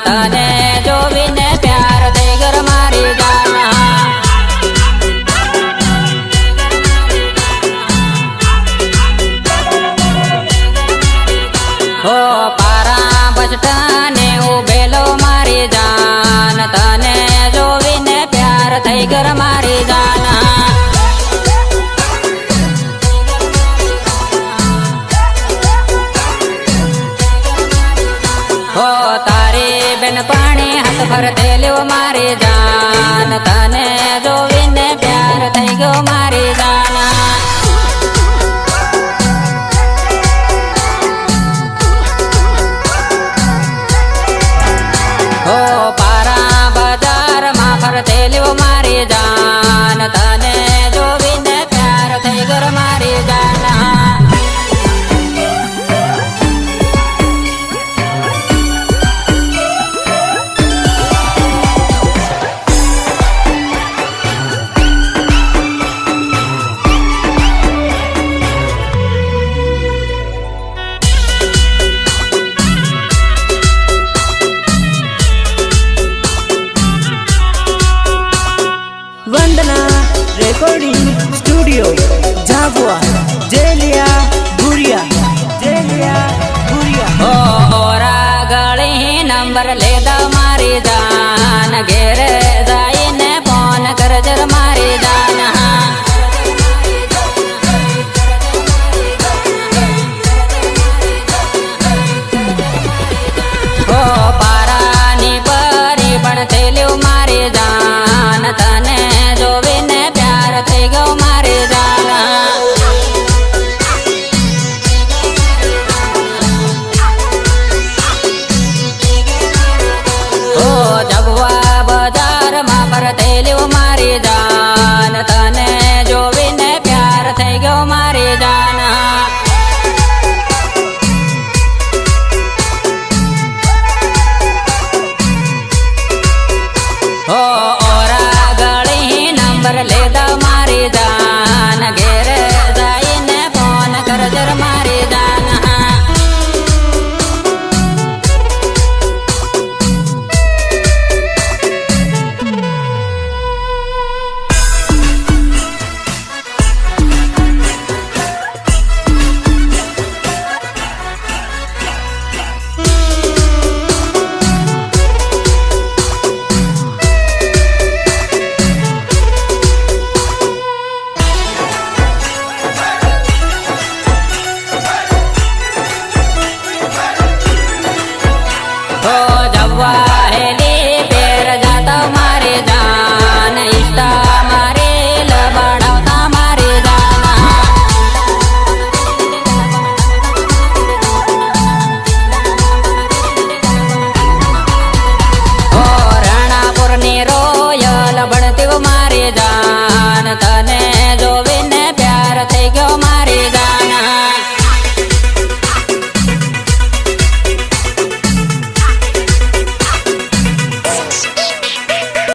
तने जोवीने प्यार થઈ ગર મારી જાન हो पारा बचटाने उभेलो मारी जान तने जोवीने प्यार થઈ ગર मारी जान हो तारी बेन पाणी हाथ भरते ल्यो मारी जान तने जोवीने प्यार થઈ ગયો मारी जान हो पारा बाजार मा फरते ल्यो मारी जान तने जोवीने प्यार થઈ ગયો मारी जान वंदना रेकॉर्डिंग स्टूडियो झाबुआ जेलिया भूरिया हो ओरा गली नंबर ले दा मारी जान घेर जाईने फोन कर जर मारी जान हो पारानी परी पण थेल्यो मारी जान तने जोवीने प्यार થઈ ગયો મારી જાન हो जबवा बाजार मा फरते ल्यो मारी जान तने जोवीने प्यार થઈ ગયો મારી જાન हो ओरा गली नंबर ले दा मारी जान घेर जाईने फोन कर जर मारी जान हो जब्वा